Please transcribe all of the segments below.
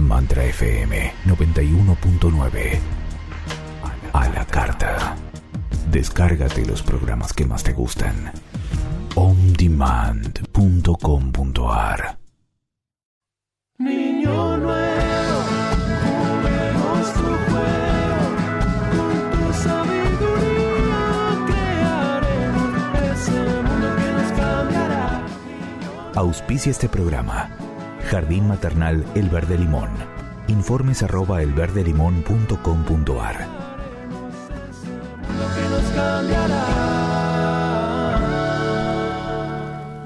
Mantra FM 91.9. A la carta. Descárgate los programas que más te gustan. ondemand.com.ar. Niño nuevo, juguemos tu juego, con tu sabiduría crearemos ese mundo que nos cambiará. Auspicia este programa Jardín Maternal El Verde Limón. Informes @elverdelimon.com.ar. Lo que nos cambiará.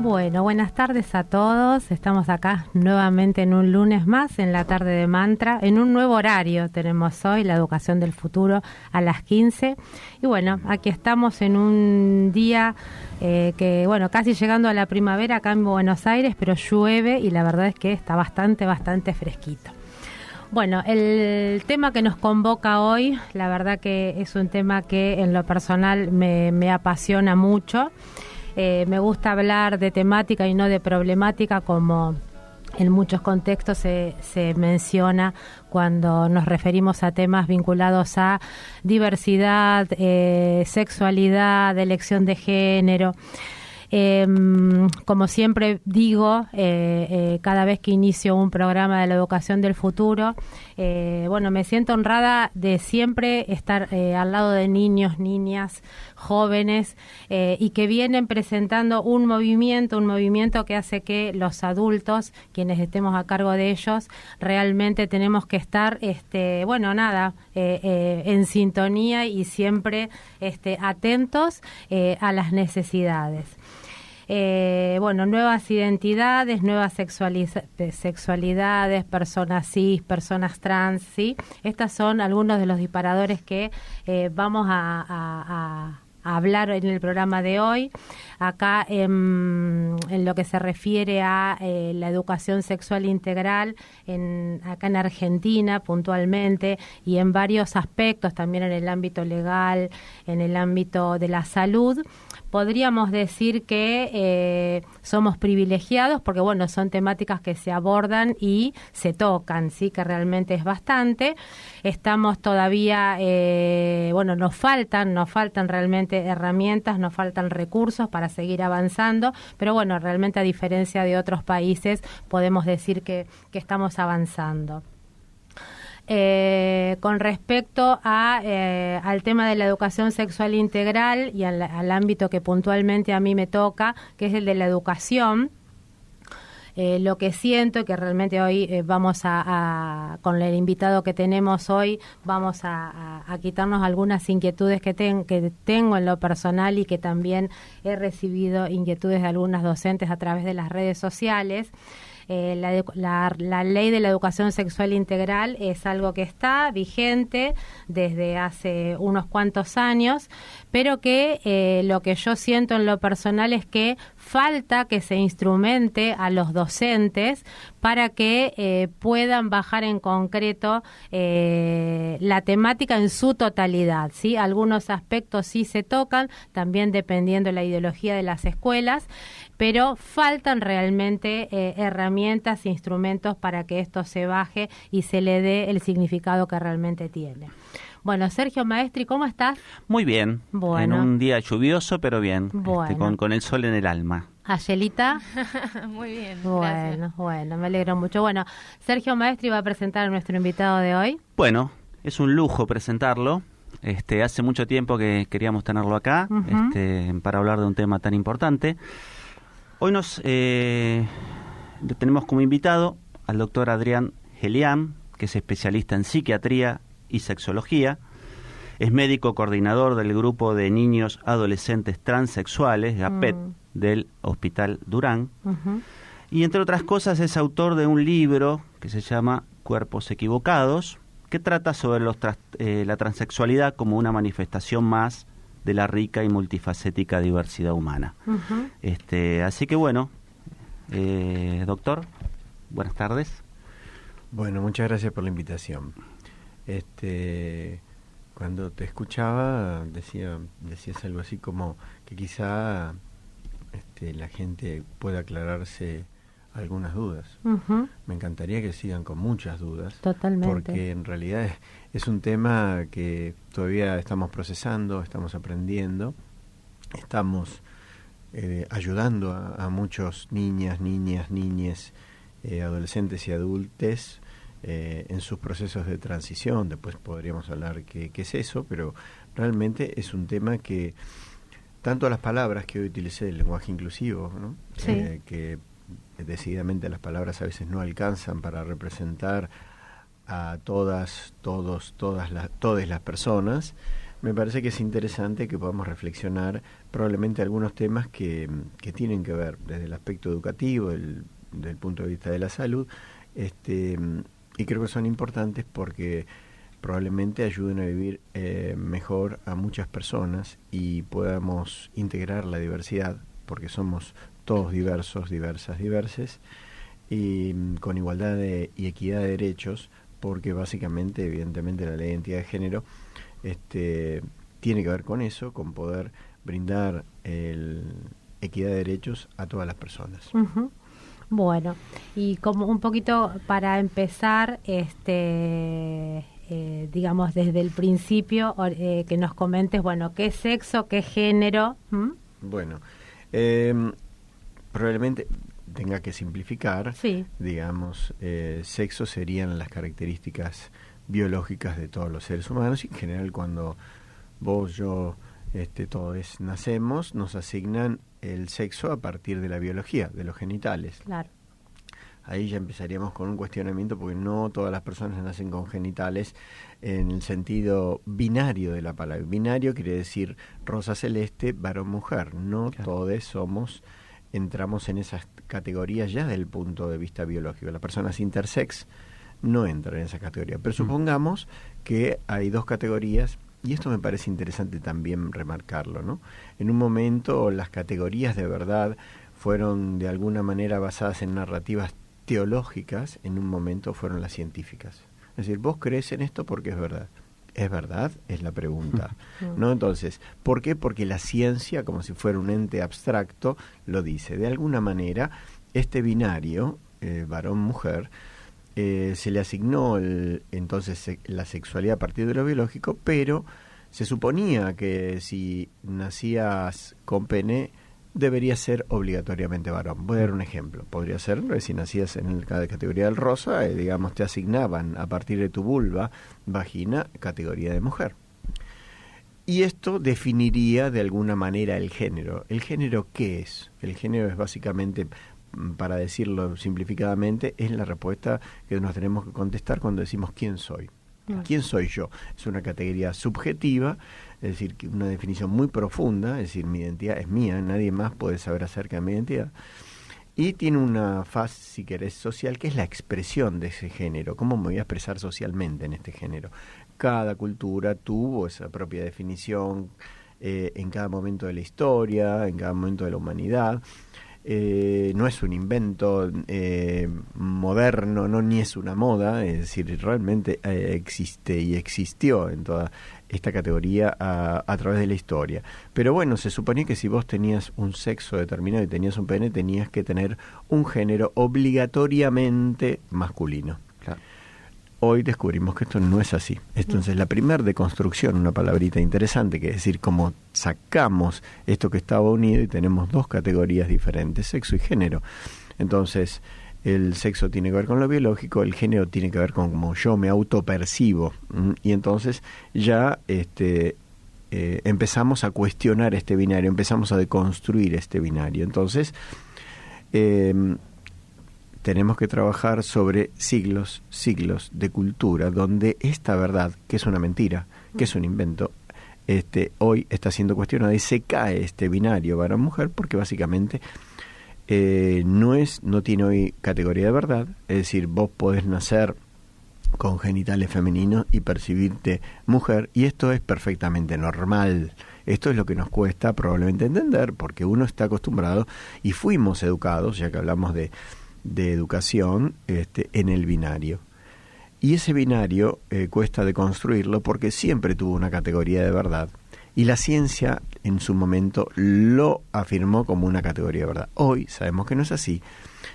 Bueno, buenas tardes a todos. Estamos acá nuevamente en un lunes más, en la tarde de Mantra, en un nuevo horario. Tenemos hoy la educación del futuro a las 15. Y bueno, aquí estamos en un día que, bueno, casi llegando a la primavera acá en Buenos Aires, pero llueve y la verdad es que está bastante fresquito. Bueno, el tema que nos convoca hoy, la verdad que es un tema que en lo personal me apasiona mucho. Me gusta hablar de temática y no de problemática, como en muchos contextos se menciona cuando nos referimos a temas vinculados a diversidad, sexualidad, elección de género. Como siempre digo, cada vez que inicio un programa de la educación del futuro, bueno, me siento honrada de siempre estar al lado de niños, niñas, jóvenes, y que vienen presentando un movimiento que hace que los adultos, quienes estemos a cargo de ellos, realmente tenemos que estar, en sintonía y siempre atentos a las necesidades. Nuevas identidades, nuevas sexualidades, personas cis, personas trans, ¿sí? Estos son algunos de los disparadores que vamos a hablar en el programa de hoy. Acá en lo que se refiere a la educación sexual integral, acá en Argentina puntualmente, y en varios aspectos, también en el ámbito legal, en el ámbito de la salud, podríamos decir que somos privilegiados porque, bueno, son temáticas que se abordan y se tocan, sí, que realmente es bastante. Estamos todavía, nos faltan realmente herramientas, nos faltan recursos para seguir avanzando, pero bueno, realmente a diferencia de otros países podemos decir que estamos avanzando. Con respecto al tema de la educación sexual integral y al ámbito que puntualmente a mí me toca, que es el de la educación, lo que siento que realmente hoy vamos con el invitado que tenemos hoy, vamos a quitarnos algunas inquietudes que tengo en lo personal y que también he recibido inquietudes de algunas docentes a través de las redes sociales. La ley de la educación sexual integral es algo que está vigente desde hace unos cuantos años, pero que lo que yo siento en lo personal es que falta que se instrumente a los docentes para que puedan bajar en concreto la temática en su totalidad, ¿sí? Algunos aspectos sí se tocan, también dependiendo de la ideología de las escuelas, pero faltan realmente herramientas e instrumentos para que esto se baje y se le dé el significado que realmente tiene. Bueno, Sergio Maestri, ¿cómo estás? Muy bien, bueno. En un día lluvioso, pero bien, bueno. Con el sol en el alma. Ayelita. Muy bien, gracias. Bueno, me alegro mucho. Bueno, Sergio Maestri va a presentar a nuestro invitado de hoy. Bueno, es un lujo presentarlo. Hace mucho tiempo que queríamos tenerlo acá, para hablar de un tema tan importante. Hoy tenemos como invitado al doctor Adrián Gelián, que es especialista en psiquiatría y sexología. Es médico coordinador del grupo de niños adolescentes transexuales, GAPET, del Hospital Durán. Y entre otras cosas es autor de un libro que se llama Cuerpos Equivocados, que trata sobre la transexualidad como una manifestación más de la rica y multifacética diversidad humana. Así que bueno, doctor, buenas tardes. Bueno, muchas gracias por la invitación. Cuando te escuchaba decías algo así como que quizá la gente pueda aclararse algunas dudas. Uh-huh. Me encantaría que sigan con muchas dudas. Totalmente. Porque en realidad es un tema que todavía estamos procesando, estamos aprendiendo, estamos ayudando a muchos niñas, niñes, adolescentes y adultos en sus procesos de transición. Después podríamos hablar qué es eso, pero realmente es un tema que tanto las palabras que hoy utilicé, el lenguaje inclusivo, ¿no? Sí. Que decididamente las palabras a veces no alcanzan para representar a todas las personas. Me parece que es interesante que podamos reflexionar probablemente algunos temas que tienen que ver desde el aspecto educativo, del punto de vista de la salud, y creo que son importantes porque probablemente ayuden a vivir mejor a muchas personas y podamos integrar la diversidad, porque somos todos diversos, diverses, y con igualdad y equidad de derechos, porque básicamente, evidentemente, la ley de identidad de género tiene que ver con eso, con poder brindar equidad de derechos a todas las personas. Uh-huh. Bueno, y como un poquito para empezar, digamos desde el principio, que nos comentes, bueno, qué sexo, qué género. ¿Mm? Bueno, probablemente tenga que simplificar. Sí. Digamos, sexo serían las características biológicas de todos los seres humanos, y en general cuando vos, yo, todos nacemos, nos asignan el sexo a partir de la biología, de los genitales. Claro. Ahí ya empezaríamos con un cuestionamiento, porque no todas las personas nacen con genitales en el sentido binario de la palabra. Binario quiere decir rosa celeste, varón mujer. No claro. Todos entramos en esas categorías ya desde el punto de vista biológico. Las personas intersex no entran en esa categoría. Pero supongamos que hay dos categorías, y esto me parece interesante también remarcarlo, ¿no? En un momento las categorías de verdad fueron de alguna manera basadas en narrativas teológicas, en un momento fueron las científicas. Es decir, vos crees en esto porque es verdad. ¿Es verdad? Es la pregunta, ¿no? Entonces, ¿por qué? Porque la ciencia, como si fuera un ente abstracto, lo dice. De alguna manera, este binario, varón-mujer, se le asignó entonces la sexualidad a partir de lo biológico, pero se suponía que si nacías con pene, debería ser obligatoriamente varón. Voy a dar un ejemplo. Podría ser, si nacías en la categoría del rosa, digamos, te asignaban a partir de tu vulva, vagina, categoría de mujer. Y esto definiría de alguna manera el género. ¿El género qué es? El género es básicamente, para decirlo simplificadamente, es la respuesta que nos tenemos que contestar cuando decimos ¿quién soy? ¿Quién soy yo? Es una categoría subjetiva, es decir, una definición muy profunda, es decir, mi identidad es mía, nadie más puede saber acerca de mi identidad. Y tiene una faz, si querés, social, que es la expresión de ese género. ¿Cómo me voy a expresar socialmente en este género? Cada cultura tuvo esa propia definición en cada momento de la historia, en cada momento de la humanidad. No es un invento moderno, no ni es una moda, es decir, realmente existe y existió en toda esta categoría a través de la historia. Pero bueno, se suponía que si vos tenías un sexo determinado y tenías un pene, tenías que tener un género obligatoriamente masculino. Claro. Hoy descubrimos que esto no es así. Entonces, la primera deconstrucción, una palabrita interesante, que es decir, cómo sacamos esto que estaba unido y tenemos dos categorías diferentes, sexo y género. Entonces, el sexo tiene que ver con lo biológico, el género tiene que ver con cómo yo me autopercibo. Y entonces ya empezamos a cuestionar este binario, empezamos a deconstruir este binario. Entonces, tenemos que trabajar sobre siglos de cultura, donde esta verdad, que es una mentira, que es un invento, hoy está siendo cuestionada y se cae este binario varón-mujer, porque básicamente no tiene hoy categoría de verdad. Es decir, vos podés nacer con genitales femeninos y percibirte mujer, y esto es perfectamente normal. Esto es lo que nos cuesta probablemente entender, porque uno está acostumbrado y fuimos educados, ya que hablamos de educación, en el binario. Y ese binario cuesta deconstruirlo porque siempre tuvo una categoría de verdad. Y la ciencia en su momento lo afirmó como una categoría de verdad. Hoy sabemos que no es así.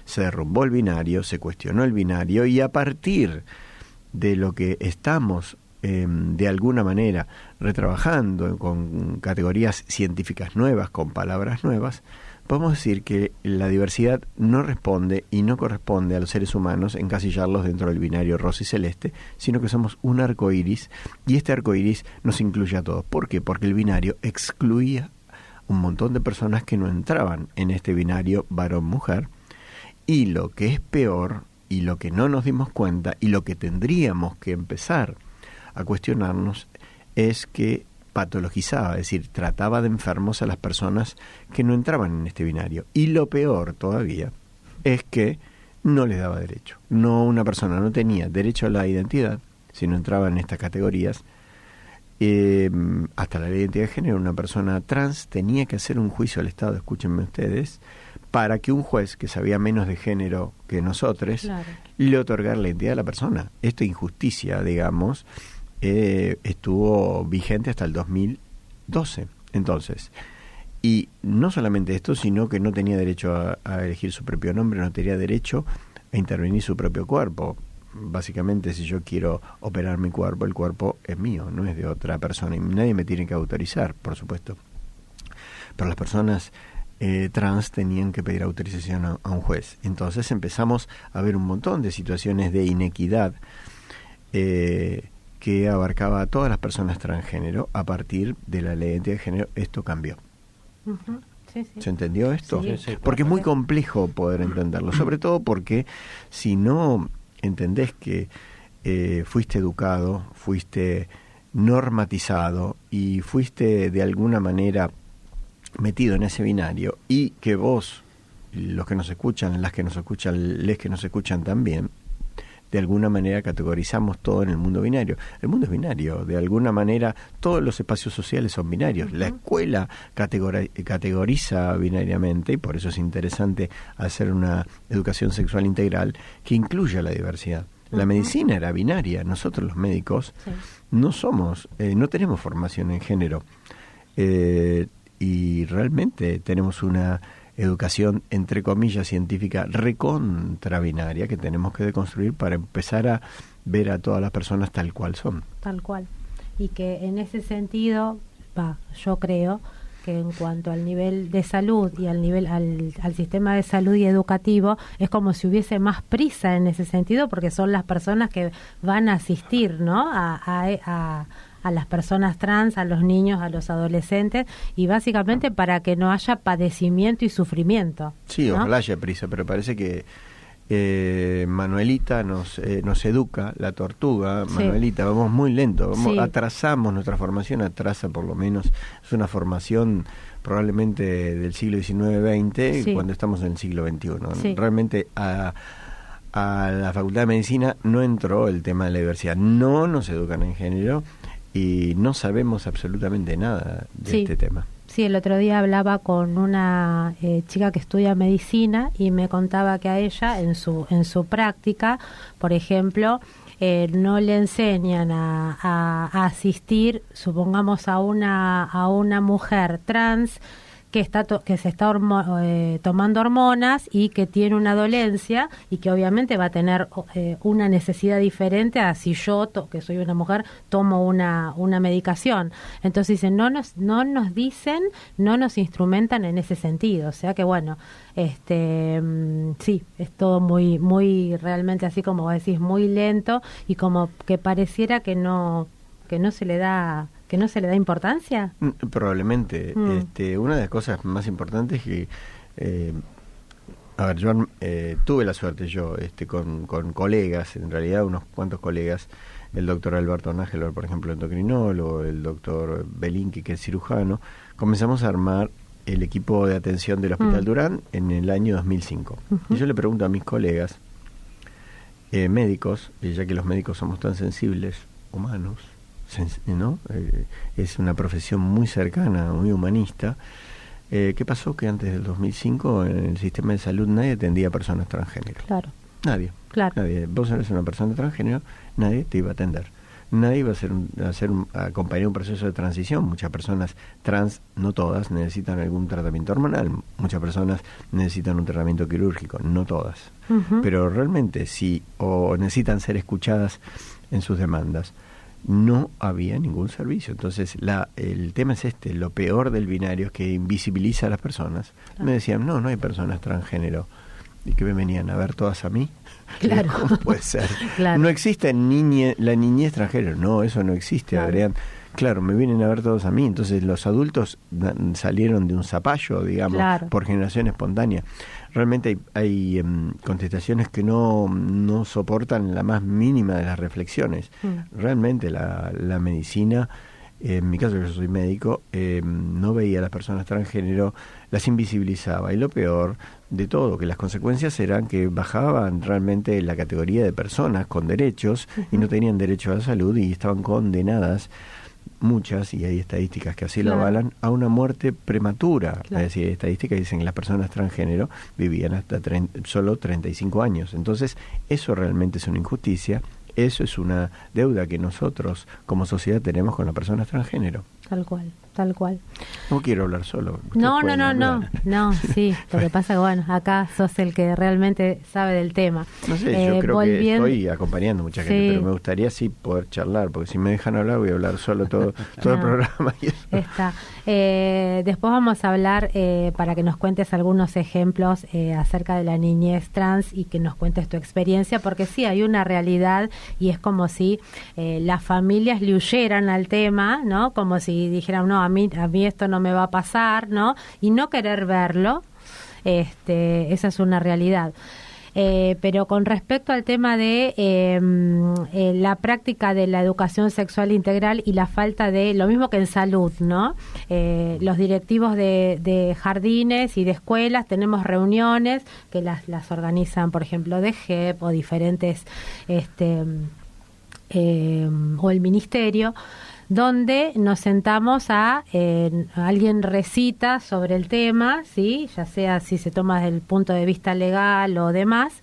Se derrumbó el binario, se cuestionó el binario, y a partir de lo que estamos de alguna manera retrabajando con categorías científicas nuevas, con palabras nuevas, podemos decir que la diversidad no responde y no corresponde a los seres humanos encasillarlos dentro del binario rosa y celeste, sino que somos un arco iris, y este arco iris nos incluye a todos. ¿Por qué? Porque el binario excluía un montón de personas que no entraban en este binario varón-mujer, y lo que es peor, y lo que no nos dimos cuenta, y lo que tendríamos que empezar a cuestionarnos, es que patologizaba, es decir, trataba de enfermos a las personas que no entraban en este binario. Y lo peor todavía es que no les daba derecho. No, una persona no tenía derecho a la identidad si no entraba en estas categorías. Hasta la ley de identidad de género, una persona trans tenía que hacer un juicio al Estado, escúchenme ustedes, para que un juez que sabía menos de género que nosotros, claro, le otorgara la identidad a la persona. Esta injusticia, digamos, estuvo vigente hasta el 2012. Entonces, y no solamente esto, sino que no tenía derecho a elegir su propio nombre, no tenía derecho a intervenir su propio cuerpo. Básicamente, si yo quiero operar mi cuerpo, el cuerpo es mío, no es de otra persona, y nadie me tiene que autorizar, por supuesto. Pero las personas trans tenían que pedir autorización a un juez. Entonces empezamos a ver un montón de situaciones de inequidad que abarcaba a todas las personas transgénero. A partir de la ley de identidad de género, esto cambió. Uh-huh. Sí, sí. ¿Se entendió esto? Sí. Porque es muy complejo poder entenderlo, sobre todo porque si no entendés que fuiste educado, fuiste normatizado y fuiste de alguna manera metido en ese binario, y que vos, los que nos escuchan, las que nos escuchan, les que nos escuchan también, de alguna manera categorizamos todo en el mundo binario. El mundo es binario, de alguna manera todos los espacios sociales son binarios. La escuela categoriza binariamente, y por eso es interesante hacer una educación sexual integral que incluya la diversidad. La medicina era binaria, nosotros los médicos no somos, no tenemos formación en género, y realmente tenemos una educación, entre comillas, científica recontrabinaria que tenemos que deconstruir para empezar a ver a todas las personas tal cual son. Tal cual. Y que en ese sentido, yo creo que en cuanto al nivel de salud y al nivel al sistema de salud y educativo, es como si hubiese más prisa en ese sentido, porque son las personas que van a asistir, ¿no?, a las personas trans, a los niños, a los adolescentes, y básicamente para que no haya padecimiento y sufrimiento. Sí, ¿no? Ojalá haya prisa, pero parece que Manuelita nos educa, la tortuga, Manuelita, vamos muy lento, atrasamos, nuestra formación atrasa por lo menos, es una formación probablemente del siglo XIX-XX, cuando estamos en el siglo XXI. Realmente a la Facultad de Medicina no entró el tema de la diversidad, no nos educan en género, y no sabemos absolutamente nada de este tema. Sí, el otro día hablaba con una chica que estudia medicina y me contaba que a ella en su práctica, por ejemplo, no le enseñan a asistir, supongamos, a una mujer trans que se está tomando hormonas y que tiene una dolencia y que obviamente va a tener una necesidad diferente a si yo, que soy una mujer, tomo una medicación. Entonces dicen, no nos dicen, no nos instrumentan en ese sentido. O sea que bueno, sí, es todo muy, muy realmente así como vos decís, muy lento, y como que pareciera que no se le da importancia. Probablemente. Una de las cosas más importantes que yo tuve la suerte con colegas, en realidad unos cuantos colegas, el doctor Alberto Nájelo, por ejemplo, endocrinólogo, el doctor Belinqui, que es cirujano, comenzamos a armar el equipo de atención del Hospital Durán en el año 2005. Y yo le pregunto a mis colegas médicos, ya que los médicos somos tan sensibles, humanos, ¿no? Es una profesión muy cercana, muy humanista. ¿Qué pasó? Que antes del 2005 en el sistema de salud nadie atendía a personas transgénero. Claro. Nadie. Claro. Nadie. Vos eres una persona transgénero, nadie te iba a atender. nadie va a acompañar un proceso de transición. Muchas personas trans, no todas, necesitan algún tratamiento hormonal, muchas personas necesitan un tratamiento quirúrgico, no todas. Pero realmente sí, o necesitan ser escuchadas en sus demandas. No había ningún servicio. Entonces el tema es lo peor del binario es que invisibiliza a las personas. Me decían, no hay personas transgénero. ¿Y que me venían a ver todas a mí? Claro. ¿Cómo puede ser? Claro. No existe la niñez transgénero. No, eso no existe, claro. Adrián. Claro, me vienen a ver todos a mí. Entonces los adultos salieron de un zapallo, digamos, claro. por generación espontánea. Realmente hay contestaciones que no soportan la más mínima de las reflexiones. Realmente la medicina, en mi caso yo soy médico, no veía a las personas transgénero, las invisibilizaba. Y lo peor de todo, que las consecuencias eran que bajaban realmente la categoría de personas con derechos y no tenían derecho a la salud y estaban condenadas, muchas, y hay estadísticas que así lo avalan, a una muerte prematura. Es decir, hay estadísticas que dicen que las personas transgénero vivían hasta solo 35 años. Entonces, eso realmente es una injusticia, eso es una deuda que nosotros como sociedad tenemos con las personas transgénero. Tal cual. No quiero hablar solo. No, sí, lo que pasa que bueno, acá sos el que realmente sabe del tema. No sé, yo creo que estoy acompañando mucha gente, pero me gustaría sí poder charlar, porque si me dejan hablar voy a hablar solo todo el programa. Y eso. Está. Después vamos a hablar, para que nos cuentes algunos ejemplos acerca de la niñez trans y que nos cuentes tu experiencia, porque sí, hay una realidad y es como si las familias le huyeran al tema, ¿no? Como si dijeran, no, a mí esto no me va a pasar, ¿no? Y no querer verlo, esa es una realidad. Pero con respecto al tema de la práctica de la educación sexual integral y la falta de, lo mismo que en salud, ¿no? Los directivos de jardines y de escuelas tenemos reuniones que las organizan, por ejemplo, de GEP o diferentes, o el ministerio, donde nos sentamos alguien recita sobre el tema, ¿sí? Ya sea si se toma desde el punto de vista legal o demás.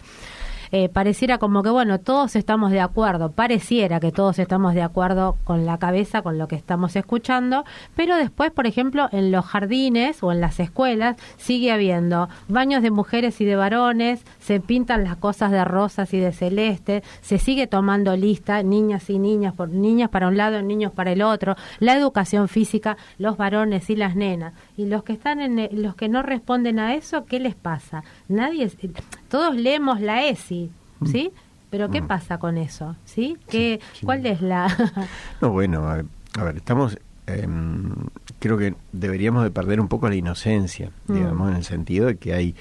Pareciera como que, bueno, todos estamos de acuerdo, pareciera que todos estamos de acuerdo con la cabeza, con lo que estamos escuchando, pero después, por ejemplo, en los jardines o en las escuelas sigue habiendo baños de mujeres y de varones, se pintan las cosas de rosas y de celeste, se sigue tomando lista, niñas y niñas para un lado, niños para el otro, la educación física, los varones y las nenas. Y los que están los que no responden a eso, ¿qué les pasa? Todos leemos la ESI, ¿sí? Pero ¿qué pasa con eso? ¿Sí? ¿Cuál es la...? No, bueno, a ver, estamos... creo que deberíamos de perder un poco la inocencia, digamos, en el sentido de que hay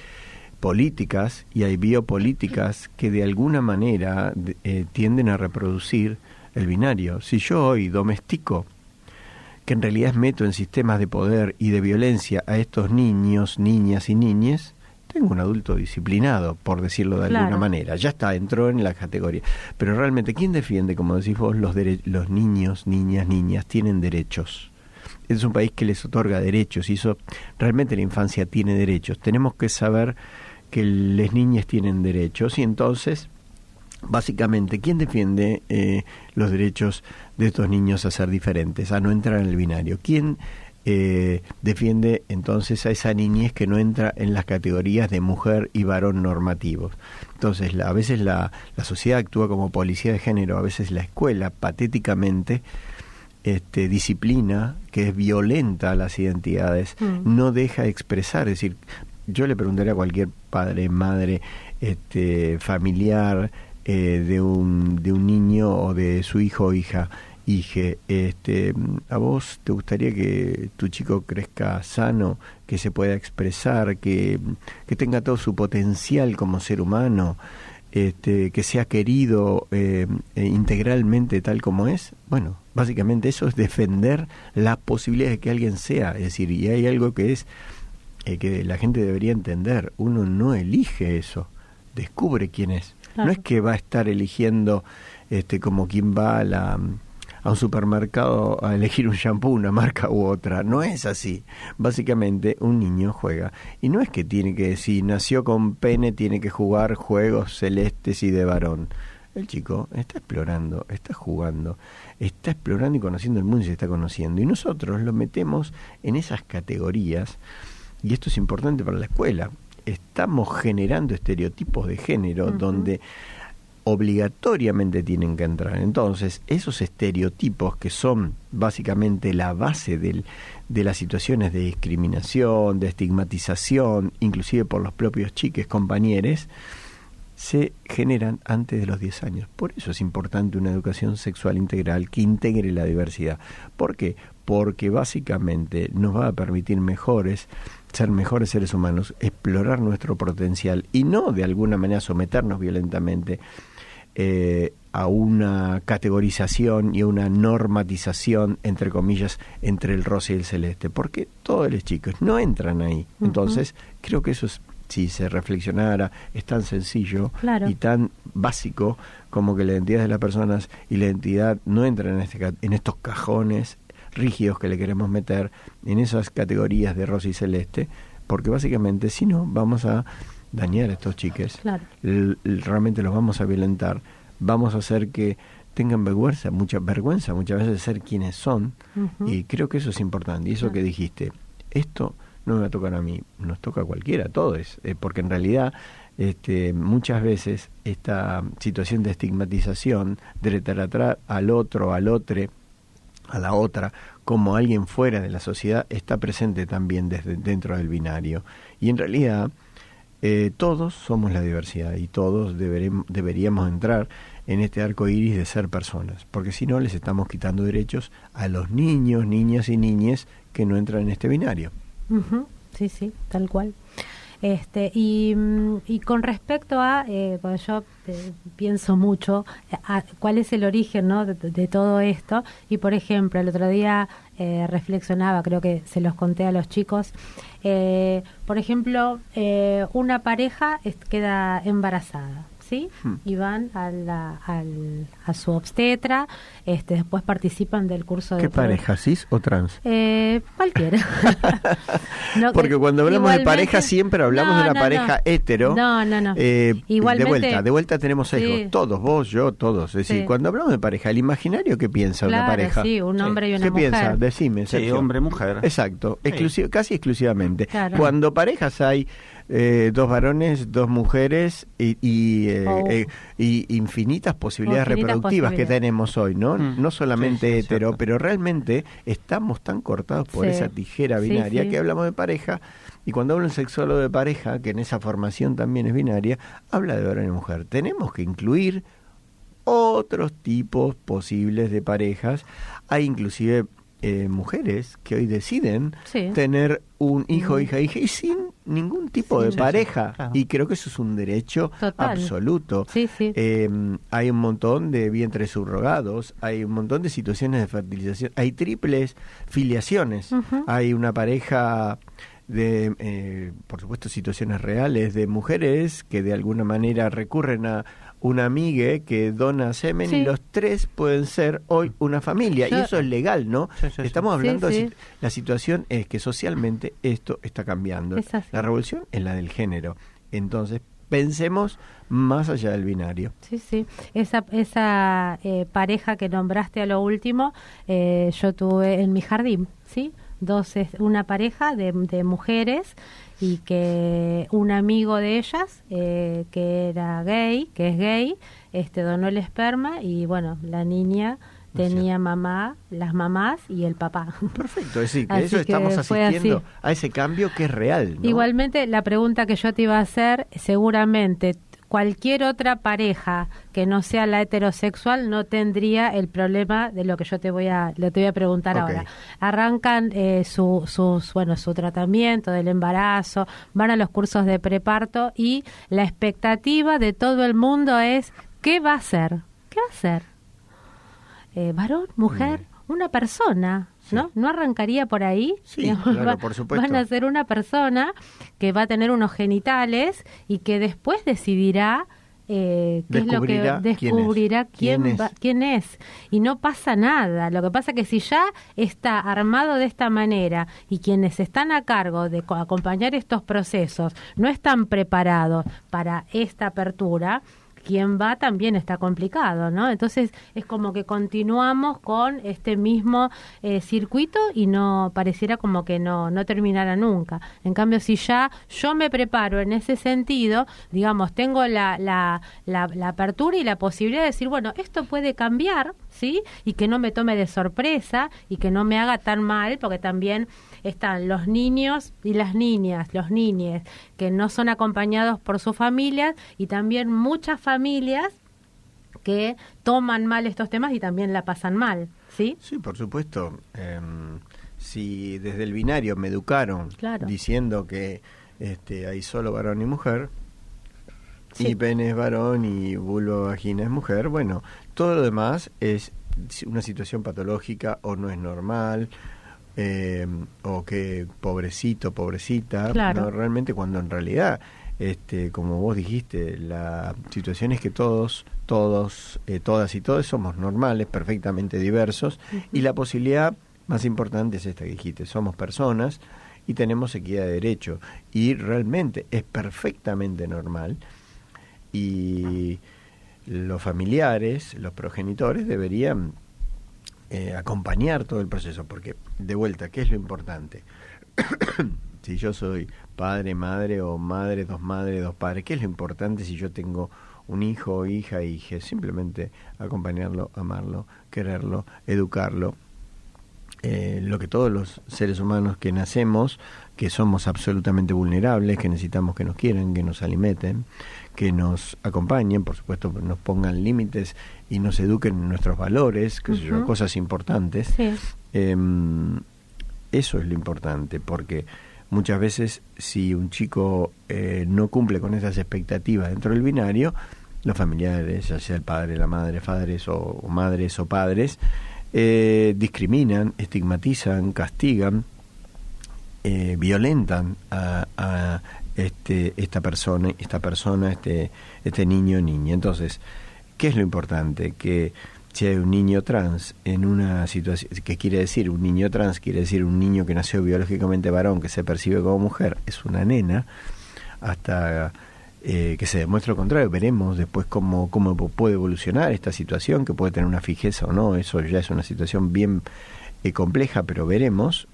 políticas y hay biopolíticas que de alguna manera tienden a reproducir el binario. Si yo hoy domestico, que en realidad meto en sistemas de poder y de violencia a estos niños, niñas y niñes, tengo un adulto disciplinado, por decirlo de alguna manera. Ya está, entró en la categoría. Pero realmente, ¿quién defiende, como decís vos, los niños, niñas tienen derechos? Es un país que les otorga derechos y eso, realmente la infancia tiene derechos. Tenemos que saber que las niñas tienen derechos y entonces, básicamente, ¿quién defiende los derechos de estos niños a ser diferentes, a no entrar en el binario? ¿Quién defiende entonces a esa niñez que no entra en las categorías de mujer y varón normativos? Entonces, a veces la sociedad actúa como policía de género, a veces la escuela, patéticamente, disciplina, que es violenta a las identidades, no deja expresar. Es decir, yo le preguntaría a cualquier padre, madre, familiar de un niño o de su hijo o hija, ¿a vos te gustaría que tu chico crezca sano, que se pueda expresar, que tenga todo su potencial como ser humano, que sea querido integralmente tal como es? Bueno, básicamente eso es defender la posibilidad de que alguien sea. Es decir, y hay algo que es que la gente debería entender: uno no elige eso, descubre quién es. Claro. No es que va a estar eligiendo como quien va a un supermercado a elegir un shampoo, una marca u otra. No es así. Básicamente un niño juega. Y no es que si nació con pene tiene que jugar juegos celestes y de varón. el chico está explorando, está jugando, está explorando y conociendo el mundo y se está conociendo. Y nosotros lo metemos en esas categorías, y esto es importante para la escuela. Estamos generando estereotipos de género donde obligatoriamente tienen que entrar. Entonces, esos estereotipos que son básicamente la base de las situaciones de discriminación, de estigmatización, inclusive por los propios chiques compañeros, se generan antes de los 10 años. Por eso es importante una educación sexual integral que integre la diversidad. ¿Por qué? Porque básicamente nos va a permitir ser mejores seres humanos, explorar nuestro potencial y no de alguna manera someternos violentamente a una categorización y a una normatización, entre comillas, entre el rosa y el celeste, porque todos los chicos no entran ahí. Entonces, creo que eso es, si se reflexionara, es tan sencillo y tan básico como que la identidad de las personas y la identidad no entran en estos cajones rígidos que le queremos meter, en esas categorías de rosa y celeste, porque básicamente si no vamos a dañar a estos chiques, realmente los vamos a violentar, vamos a hacer que tengan vergüenza muchas veces de ser quienes son, y creo que eso es importante. Y eso que dijiste, esto no me va a tocar a mí, nos toca a cualquiera, a todos, porque en realidad muchas veces esta situación de estigmatización, de tratar al otro, a la otra, como alguien fuera de la sociedad, está presente también desde dentro del binario. Y en realidad todos somos la diversidad y todos deberíamos entrar en este arco iris de ser personas, porque si no les estamos quitando derechos a los niños, niñas y niñes que no entran en este binario. Sí, tal cual. Y con respecto a, cuando yo pienso mucho a cuál es el origen, ¿no?, de todo esto, y por ejemplo, el otro día reflexionaba, creo que se los conté a los chicos, por ejemplo, una pareja queda embarazada, ¿sí? Y van a su obstetra, después participan del curso de... ¿Qué pareja, cis o trans? Cualquiera. No, porque cuando hablamos de pareja siempre hablamos de una pareja hetero. No. Igualmente, de vuelta tenemos sesgos, todos, vos, yo, todos. Es decir, cuando hablamos de pareja, el imaginario, ¿qué piensa una pareja? Sí, un hombre y una mujer. ¿Qué piensa? Decime, Sergio. Sí, hombre-mujer. Exacto, casi exclusivamente. Claro. Cuando parejas hay dos varones, dos mujeres y infinitas posibilidades reproductivas que tenemos hoy, ¿no? No solamente hetero, pero realmente estamos tan cortados por esa tijera binaria que hablamos de pareja, y cuando habla un sexólogo de pareja, que en esa formación también es binaria, habla de varón y mujer. Tenemos que incluir otros tipos posibles de parejas. Hay inclusive mujeres que hoy deciden tener un hijo, hija, y sin ningún tipo de pareja, claro. Y creo que eso es un derecho absoluto. Hay un montón de vientres subrogados, hay un montón de situaciones de fertilización, hay triples filiaciones, hay una pareja de, por supuesto, situaciones reales de mujeres que de alguna manera recurren a una amiga que dona semen y los tres pueden ser hoy una familia, y eso es legal, ¿no? Estamos hablando de la situación es que socialmente esto está cambiando. La revolución es la del género. Entonces, pensemos más allá del binario. Esa pareja que nombraste a lo último, yo tuve en mi jardín, una pareja de mujeres, y que un amigo de ellas, que es gay, donó el esperma, y bueno, la niña tenía las mamás y el papá. Perfecto, es decir, que eso estamos asistiendo a ese cambio que es real, ¿no? Igualmente, la pregunta que yo te iba a hacer, seguramente cualquier otra pareja que no sea la heterosexual no tendría el problema de lo que yo te voy a preguntar ahora. Arrancan su tratamiento del embarazo, van a los cursos de preparto, y la expectativa de todo el mundo es ¿qué va a ser? ¿Varón, mujer? Una persona, ¿no? ¿No arrancaría por ahí? Claro, por supuesto. Van a ser una persona que va a tener unos genitales y que después decidirá descubrirá quién es. Y no pasa nada. Lo que pasa es que si ya está armado de esta manera y quienes están a cargo de acompañar estos procesos no están preparados para esta apertura, quien va también está complicado, ¿no? Entonces es como que continuamos con este mismo circuito y no pareciera como que no terminara nunca. En cambio, si ya yo me preparo en ese sentido, digamos, tengo la apertura y la posibilidad de decir, bueno, esto puede cambiar, ¿sí? Y que no me tome de sorpresa y que no me haga tan mal, porque también están los niños y las niñas, los niñes que no son acompañados por sus familias y también muchas familias que toman mal estos temas y también la pasan mal, ¿sí? Sí, por supuesto. Si desde el binario me educaron diciendo que hay solo varón y mujer, y pene es varón y vulva vagina es mujer, bueno, todo lo demás es una situación patológica o no es normal, o que pobrecito, pobrecita, no, realmente, cuando en realidad, como vos dijiste, la situación es que todas y todos somos normales, perfectamente diversos, y la posibilidad más importante es esta que dijiste, somos personas y tenemos equidad de derecho, y realmente es perfectamente normal, y los familiares, los progenitores deberían acompañar todo el proceso, porque de vuelta, ¿qué es lo importante? Si yo soy padre, madre, o madre, dos padres, ¿qué es lo importante si yo tengo un hijo, hija, hija? Simplemente acompañarlo, amarlo, quererlo, educarlo, lo que todos los seres humanos que nacemos, que somos absolutamente vulnerables, que necesitamos que nos quieran, que nos alimenten, que nos acompañen, por supuesto, nos pongan límites y nos eduquen en nuestros valores, qué sé yo, cosas importantes. Sí. Eso es lo importante, porque muchas veces si un chico no cumple con esas expectativas dentro del binario, los familiares, ya sea el padre, la madre, padres o madres o padres, discriminan, estigmatizan, castigan, violentan a esta persona, este niño o niña. Entonces, ¿qué es lo importante? Que si hay un niño trans en una situación, ¿qué quiere decir? Un niño trans quiere decir un niño que nació biológicamente varón, que se percibe como mujer, es una nena, hasta que se demuestre lo contrario. Veremos después cómo puede evolucionar esta situación, que puede tener una fijeza o no, eso ya es una situación bien compleja, pero veremos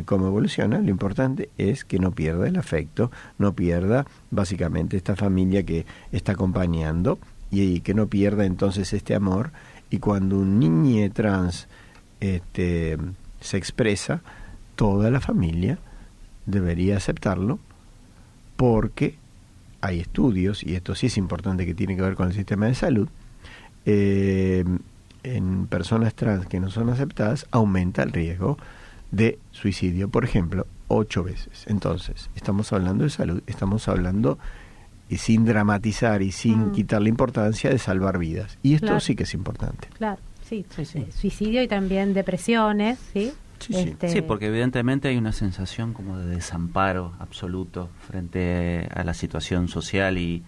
cómo evoluciona. Lo importante es que no pierda el afecto, no pierda básicamente esta familia que está acompañando, y que no pierda entonces este amor. Y cuando un niño trans se expresa, toda la familia debería aceptarlo, porque hay estudios, y esto sí es importante, que tiene que ver con el sistema de salud, en personas trans que no son aceptadas aumenta el riesgo de suicidio, por ejemplo, 8 veces. Entonces, estamos hablando de salud, estamos hablando, y sin dramatizar y sin quitarle importancia, de salvar vidas. Y esto sí que es importante. Claro, sí. Suicidio y también depresiones, ¿sí? Sí, porque evidentemente hay una sensación como de desamparo absoluto frente a la situación social y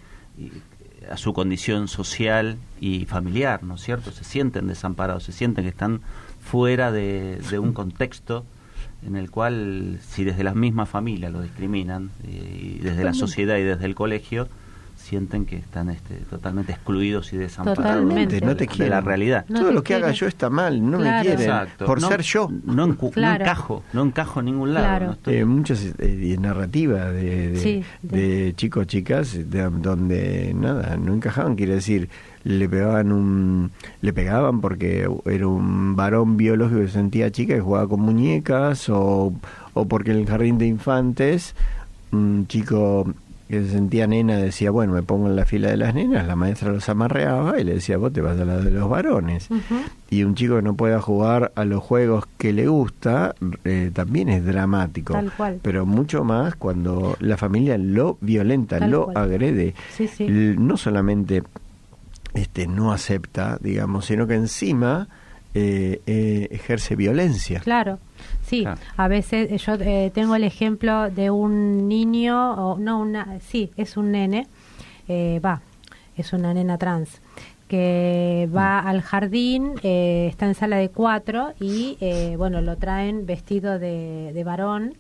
a su condición social y familiar, ¿no es cierto? Se sienten desamparados, se sienten que están fuera de un contexto en el cual, si desde la misma familia lo discriminan, y desde la sociedad y desde el colegio, sienten que están totalmente excluidos y desamparados no te de la realidad. Todo lo que haga yo está mal, no me quieren. Exacto. Por ser yo. No encajo en ningún lado. Muchas narrativas de chicos o chicas donde no encajaban, quiere decir, le pegaban porque era un varón biológico que se sentía chica y jugaba con muñecas, o porque en el jardín de infantes un chico que se sentía nena decía, bueno, me pongo en la fila de las nenas, la maestra los amarreaba y le decía, vos te vas a la de los varones. Y un chico que no pueda jugar a los juegos que le gusta, también es dramático. Tal cual. Pero mucho más cuando la familia lo violenta, lo agrede. No solamente no acepta, digamos, sino que encima ejerce violencia. Claro. Sí, a veces yo tengo el ejemplo de un niño, es un nene, es una nena trans, que va al jardín, está en sala de 4 y, lo traen vestido de varón,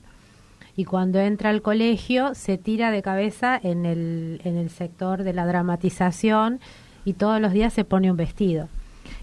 y cuando entra al colegio se tira de cabeza en el sector de la dramatización, y todos los días se pone un vestido.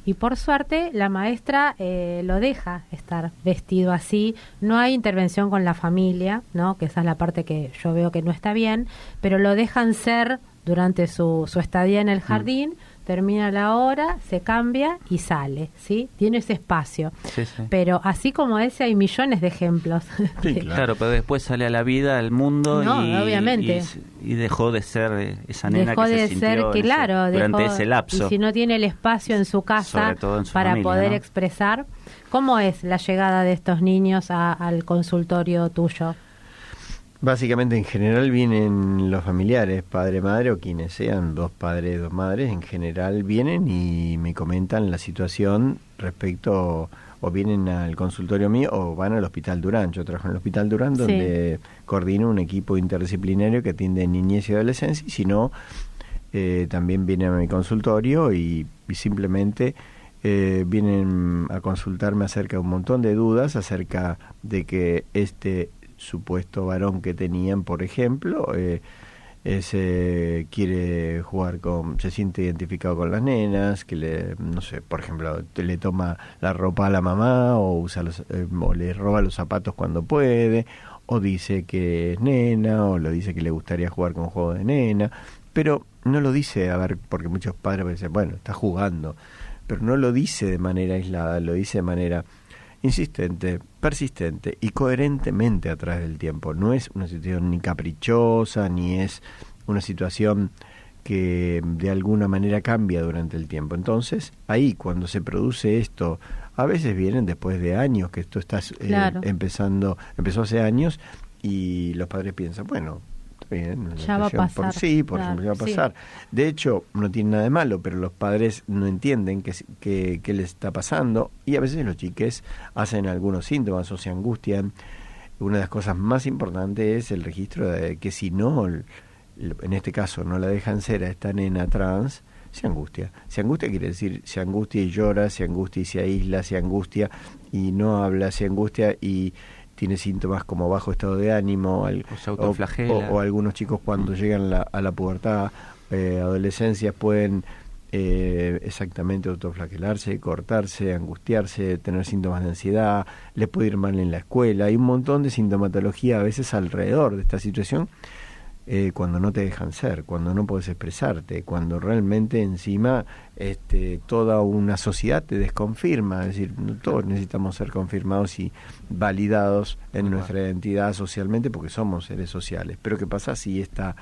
Y por suerte la maestra lo deja estar vestido así, no hay intervención con la familia, ¿no? Que esa es la parte que yo veo que no está bien, pero lo dejan ser durante su estadía en el jardín, termina la hora, se cambia y sale, ¿sí? Tiene ese espacio. Sí, sí. Pero así como ese hay millones de ejemplos. Sí, Claro, pero después sale a la vida, al mundo, No, y, obviamente. y dejó de ser esa nena Dejó que de se sintió ser, claro, durante dejó, ese lapso. y si no tiene el espacio en su casa Sobre todo en su para familia, poder ¿no? expresar, ¿cómo es la llegada de estos niños al consultorio tuyo? Básicamente, en general vienen los familiares, padre, madre o quienes sean, 2 padres, 2 madres, en general vienen y me comentan la situación respecto, o vienen al consultorio mío o van al Hospital Durán. Yo trabajo en el Hospital Durán, donde coordino un equipo interdisciplinario que atiende niñez y adolescencia, y si no, también vienen a mi consultorio y simplemente vienen a consultarme acerca de un montón de dudas, acerca de que este supuesto varón que tenían, por ejemplo, quiere jugar se siente identificado con las nenas, que no sé, por ejemplo, le toma la ropa a la mamá o usa o le roba los zapatos cuando puede, o dice que es nena, o lo dice que le gustaría jugar con juego de nena, pero no lo dice, porque muchos padres dicen, bueno, está jugando, pero no lo dice de manera aislada, lo dice de manera insistente, persistente y coherentemente a través del tiempo. No es una situación ni caprichosa, ni es una situación que de alguna manera cambia durante el tiempo. Entonces, ahí cuando se produce esto, a veces vienen después de años, que esto está empezó hace años, y los padres piensan, bueno, bien, ya va a pasar. Por ejemplo, ya va a pasar. Sí. De hecho, no tiene nada de malo, pero los padres no entienden qué les está pasando, y a veces los chiques hacen algunos síntomas o se angustian. Una de las cosas más importantes es el registro de que si no, en este caso, no la dejan ser a esta nena trans, se angustia. Se angustia quiere decir, se angustia y llora, se angustia y se aísla, se angustia y no habla, se angustia y tiene síntomas como bajo estado de ánimo, o algunos chicos cuando llegan a la pubertad, adolescencia, pueden exactamente autoflagelarse, cortarse, angustiarse, tener síntomas de ansiedad, les puede ir mal en la escuela. Hay un montón de sintomatología a veces alrededor de esta situación, cuando no te dejan ser, cuando no puedes expresarte, cuando realmente encima toda una sociedad te desconfirma. Es decir, todos necesitamos ser confirmados y validados en nuestra identidad socialmente, porque somos seres sociales. Pero ¿qué pasa si esta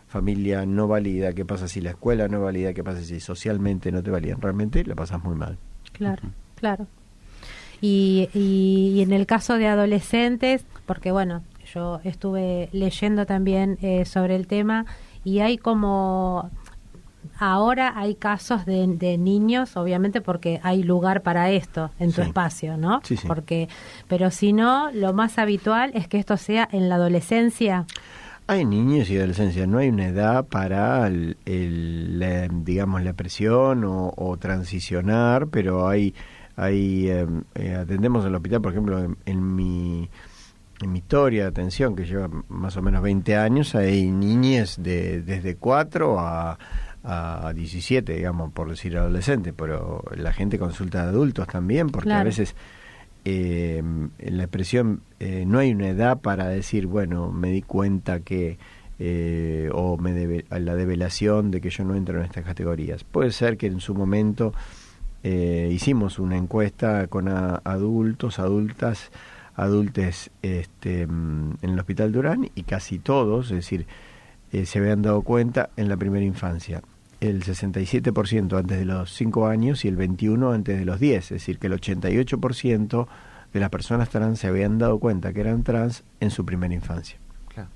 familia no valida? ¿Qué pasa si la escuela no valida? ¿Qué pasa si socialmente no te validan? Realmente la pasas muy mal. Claro, claro. Y en el caso de adolescentes, porque bueno, yo estuve leyendo también sobre el tema, y hay como ahora hay casos de niños, obviamente porque hay lugar para esto en tu espacio, ¿no? Sí, sí. Pero si no, lo más habitual es que esto sea en la adolescencia. Hay niños y adolescencia, no hay una edad para digamos la presión o transicionar, pero atendemos en el hospital, por ejemplo, en mi historia de atención, que lleva más o menos 20 años, hay niñas desde 4 a 17, digamos, por decir adolescente, pero la gente consulta de adultos también, porque claro, a veces en la expresión no hay una edad para decir, bueno, me di cuenta que la develación de que yo no entro en estas categorías. Puede ser que en su momento hicimos una encuesta con adultos, adultes en el Hospital Durán, y casi todos, es decir, se habían dado cuenta en la primera infancia. El 67% antes de los 5 años y el 21% antes de los 10, es decir, que el 88% de las personas trans se habían dado cuenta que eran trans en su primera infancia. Claro.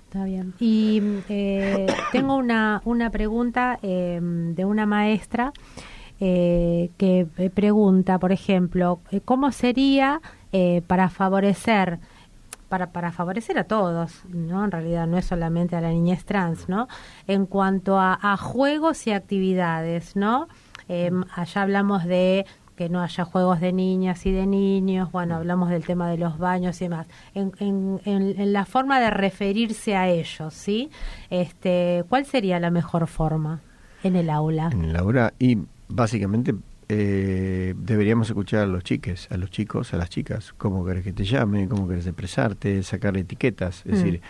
Está bien. Y tengo una pregunta de una maestra que pregunta, por ejemplo, ¿cómo sería para favorecer a todos, ¿no? En realidad no es solamente a la niñez trans, ¿no? En cuanto a juegos y actividades, ¿no? Allá hablamos de que no haya juegos de niñas y de niños, bueno, hablamos del tema de los baños y demás. En la forma de referirse a ellos, ¿sí? ¿Cuál sería la mejor forma? en el aula. En el aula, y básicamente deberíamos escuchar a los chiques, a los chicos, a las chicas, cómo querés que te llame, cómo querés expresarte, sacar etiquetas. Es decir,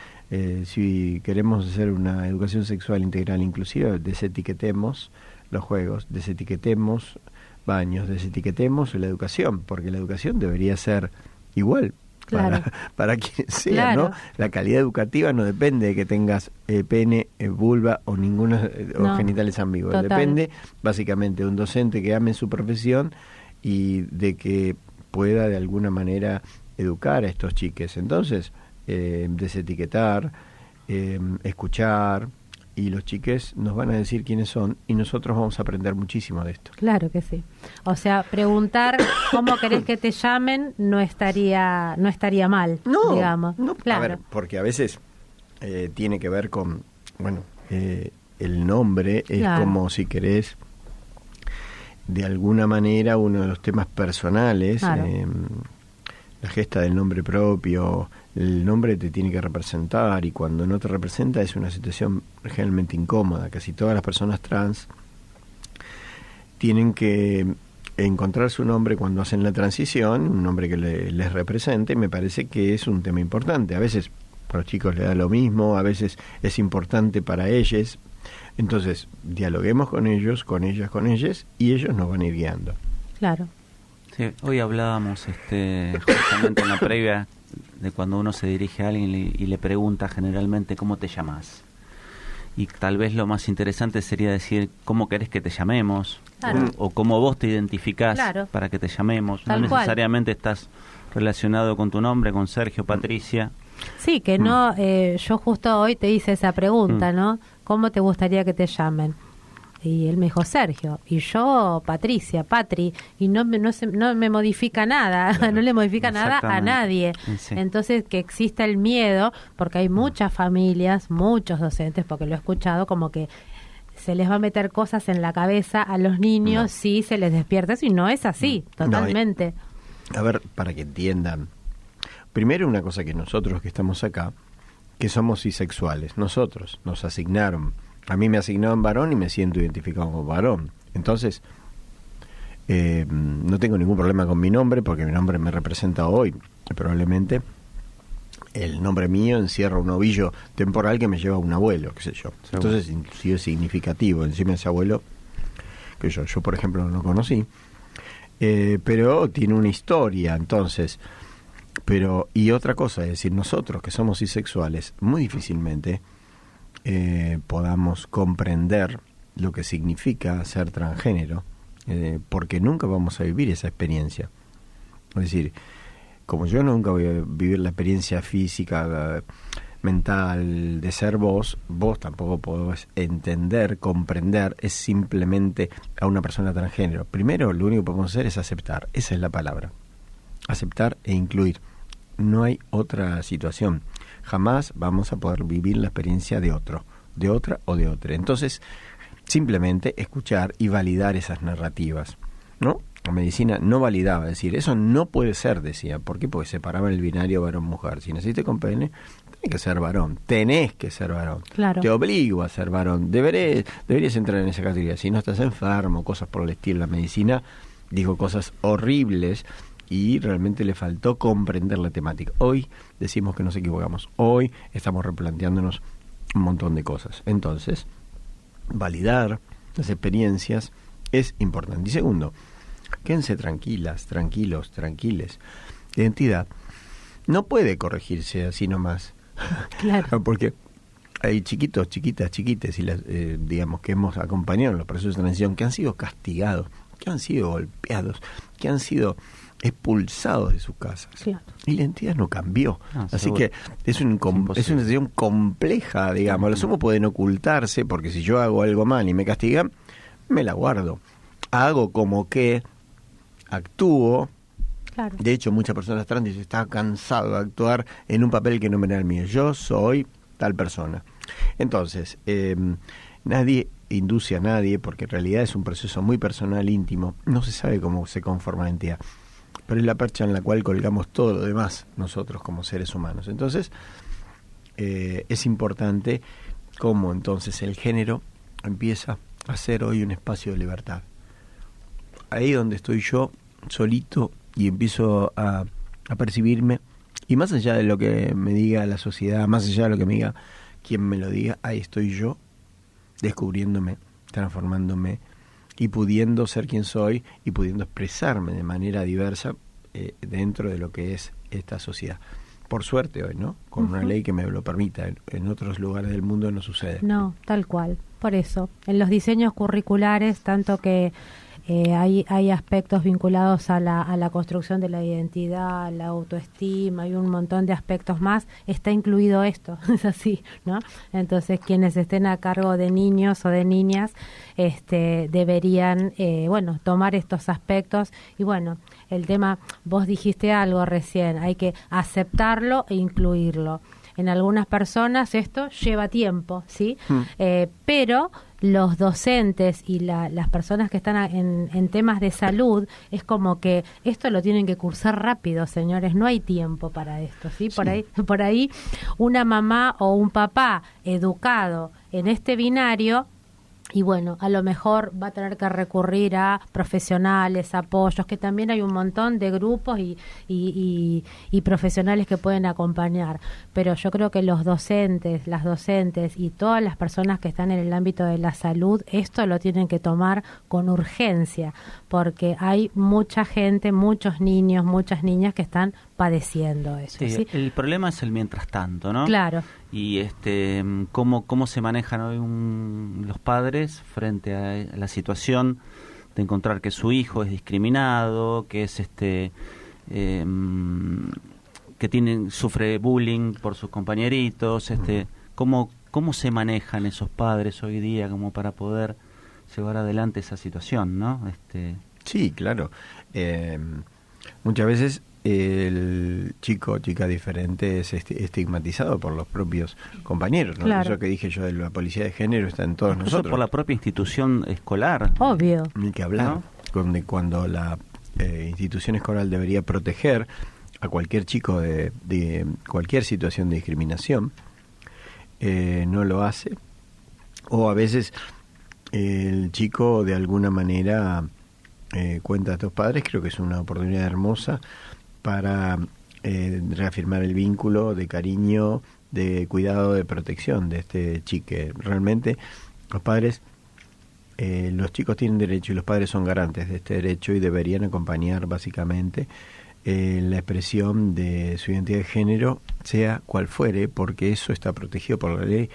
si queremos hacer una educación sexual integral inclusiva, desetiquetemos los juegos, desetiquetemos baños, desetiquetemos la educación, porque la educación debería ser igual. Claro. Para quien sea, Claro. ¿no? La calidad educativa no depende de que tengas pene, vulva o ninguna o genitales ambiguos. Total. Depende básicamente de un docente que ame su profesión y de que pueda de alguna manera educar a estos chiques. Entonces, desetiquetar, escuchar, y los chiques nos van a decir quiénes son y nosotros vamos a aprender muchísimo de esto. Claro que sí. O sea, preguntar cómo querés que te llamen no estaría mal, digamos. No, claro. A ver, porque a veces tiene que ver con, bueno, el nombre es Claro. como si querés, de alguna manera, uno de los temas personales, Claro. la gesta del nombre propio, el nombre te tiene que representar, y cuando no te representa es una situación generalmente incómoda. Casi todas las personas trans tienen que encontrar su nombre cuando hacen la transición, un nombre que les represente. Me parece que es un tema importante. A veces para los chicos les da lo mismo, a veces es importante para ellos. Entonces, dialoguemos con ellos, con ellas, con ellos, y ellos nos van a ir guiando. Claro. Sí, hoy hablábamos justamente en la previa de cuando uno se dirige a alguien y le pregunta generalmente ¿cómo te llamas? Y tal vez lo más interesante sería decir ¿cómo querés que te llamemos? Claro. O cómo vos te identificás Claro. para que te llamemos. Tal No cual. necesariamente estás relacionado con tu nombre, con Sergio, Patricia. Sí, que no, yo justo hoy te hice esa pregunta, ¿no? ¿Cómo te gustaría que te llamen? Y él me dijo Sergio, y yo Patricia, Patri, y no me modifica nada, Claro. no le modifica nada a Exactamente. nadie. Sí. Entonces, que exista el miedo, porque hay muchas familias, muchos docentes, porque lo he escuchado, como que se les va a meter cosas en la cabeza a los niños No. si se les despierta eso, y no es así, totalmente. A ver, para que entiendan. Primero, una cosa que nosotros que estamos acá, que somos bisexuales, nosotros nos asignaron. A mí me asignaron varón y me siento identificado como varón. Entonces, no tengo ningún problema con mi nombre, porque mi nombre me representa hoy. Probablemente el nombre mío encierra un ovillo temporal que me lleva a un abuelo, qué sé yo. Entonces, inclusive es significativo. Encima ese abuelo, que yo por ejemplo, no lo conocí, pero tiene una historia. Entonces, y otra cosa, es decir, nosotros que somos bisexuales, muy difícilmente podamos comprender lo que significa ser transgénero, porque nunca vamos a vivir esa experiencia. Es decir, como yo nunca voy a vivir la experiencia física, mental de ser vos tampoco podés entender, comprender, es simplemente a una persona transgénero. Primero, lo único que podemos hacer es aceptar, esa es la palabra, aceptar e incluir. No hay otra situación. Jamás vamos a poder vivir la experiencia de otro, de otra o de otra. Entonces, simplemente escuchar y validar esas narrativas, ¿no? La medicina no validaba, es decir, eso no puede ser, decía. ¿Por qué? Porque separaba el binario varón-mujer. Si naciste con pene, tenés que ser varón, tenés que ser varón. Claro. Te obligo a ser varón, deberías entrar en esa categoría. Si no estás enfermo, cosas por el estilo. La medicina dijo cosas horribles y realmente le faltó comprender la temática. Hoy decimos que nos equivocamos. Hoy estamos replanteándonos un montón de cosas. Entonces, validar las experiencias es importante. Y segundo, quédense tranquilas, tranquilos, tranquiles. La identidad no puede corregirse así nomás. Claro. Porque hay chiquitos, chiquitas, chiquites, y digamos que hemos acompañado en los procesos de transición que han sido castigados, que han sido golpeados, que han sido expulsados de sus casas. Claro. Y la identidad no cambió. Así seguro. que es una situación compleja, digamos. Los humos pueden ocultarse, porque si yo hago algo mal y me castigan, me la guardo. Hago como que actúo. Claro. De hecho, muchas personas trans dicen, está cansado de actuar en un papel que no me da el mío. Yo soy tal persona. Entonces, nadie induce a nadie, porque en realidad es un proceso muy personal, íntimo. No se sabe cómo se conforma la entidad, pero es la percha en la cual colgamos todo lo demás nosotros como seres humanos. Entonces, es importante cómo entonces el género empieza hacer hoy un espacio de libertad. Ahí donde estoy yo, solito, y empiezo a percibirme, y más allá de lo que me diga la sociedad, más allá de lo que me diga quien me lo diga, ahí estoy yo, descubriéndome, transformándome, y pudiendo ser quien soy, y pudiendo expresarme de manera diversa dentro de lo que es esta sociedad. Por suerte hoy, ¿no? Con una ley que me lo permita. En otros lugares del mundo no sucede. No, tal cual. Por eso, en los diseños curriculares, tanto que hay aspectos vinculados a la construcción de la identidad, la autoestima, hay un montón de aspectos más, está incluido esto, es así, ¿no? Entonces, quienes estén a cargo de niños o de niñas, deberían, tomar estos aspectos. Y bueno, el tema, vos dijiste algo recién, hay que aceptarlo e incluirlo. En algunas personas esto lleva tiempo, ¿sí? Pero los docentes y las personas que están en temas de salud, es como que esto lo tienen que cursar rápido, señores, no hay tiempo para esto, ¿sí? Por ahí una mamá o un papá educado en este binario, y bueno, a lo mejor va a tener que recurrir a profesionales, apoyos, que también hay un montón de grupos y profesionales que pueden acompañar. Pero yo creo que los docentes, las docentes y todas las personas que están en el ámbito de la salud, esto lo tienen que tomar con urgencia, porque hay mucha gente, muchos niños, muchas niñas que están padeciendo eso. Sí, ¿sí? El problema es el mientras tanto, ¿no? Claro. Y cómo se manejan hoy los padres frente a la situación de encontrar que su hijo es discriminado, que es sufre bullying por sus compañeritos, cómo se manejan esos padres hoy día como para poder llevar adelante esa situación, ¿no? Sí, claro. Muchas veces el chico o chica diferente es estigmatizado por los propios compañeros, ¿no? Claro. Eso que dije yo de la policía de género está en todos Incluso nosotros. por la propia institución escolar. Obvio. Ni que hablar, ¿no? Cuando la institución escolar debería proteger a cualquier chico de cualquier situación de discriminación, no lo hace. O a veces el chico de alguna manera cuenta a estos padres, creo que es una oportunidad hermosa para reafirmar el vínculo de cariño, de cuidado, de protección de este chique. Realmente los padres, los chicos tienen derecho y los padres son garantes de este derecho y deberían acompañar básicamente la expresión de su identidad de género, sea cual fuere, porque eso está protegido por la ley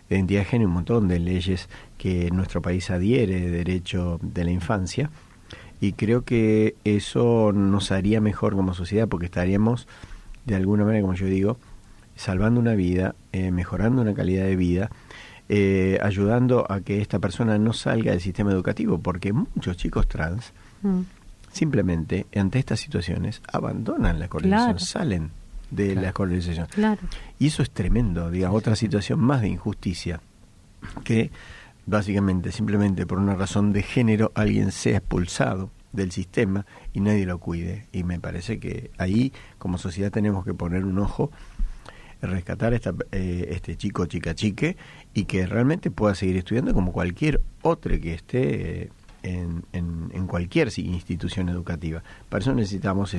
de identidad de género, un montón de leyes que nuestro país adhiere de derecho de la infancia. Y creo que eso nos haría mejor como sociedad, porque estaríamos, de alguna manera, como yo digo, salvando una vida, mejorando una calidad de vida, ayudando a que esta persona no salga del sistema educativo, porque muchos chicos trans simplemente, ante estas situaciones, abandonan la escolarización, Claro. salen de la escolarización. Claro. Y eso es tremendo, digamos, otra situación más de injusticia, que básicamente, simplemente por una razón de género, alguien sea expulsado del sistema y nadie lo cuide. Y me parece que ahí, como sociedad, tenemos que poner un ojo, rescatar este chico, chica, chique, y que realmente pueda seguir estudiando como cualquier otro que esté en cualquier institución educativa. Para eso necesitamos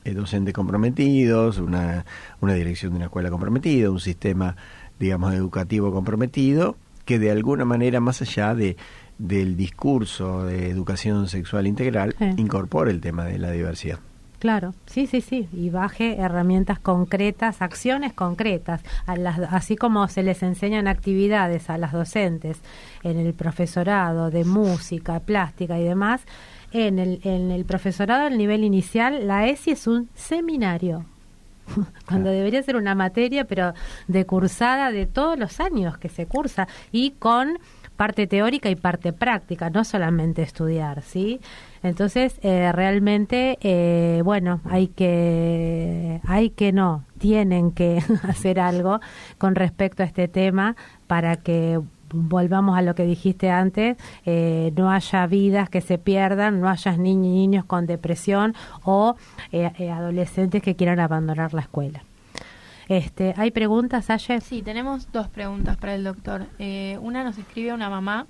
docentes comprometidos, una dirección de una escuela comprometida, un sistema, digamos, educativo comprometido, que de alguna manera, más allá del discurso de educación sexual integral, incorpore el tema de la diversidad. Claro, sí, y baje herramientas concretas, acciones concretas, así como se les enseñan actividades a las docentes en el profesorado de música, plástica y demás. En el profesorado del nivel inicial, la ESI es un seminario, cuando debería ser una materia, pero de cursada de todos los años que se cursa, y con parte teórica y parte práctica, no solamente estudiar, ¿sí? Entonces, realmente, tienen que hacer algo con respecto a este tema para que, volvamos a lo que dijiste antes, no haya vidas que se pierdan, no haya niños con depresión o adolescentes que quieran abandonar la escuela. ¿Hay preguntas, Aye? Sí, tenemos dos preguntas para el doctor. Una nos escribe una mamá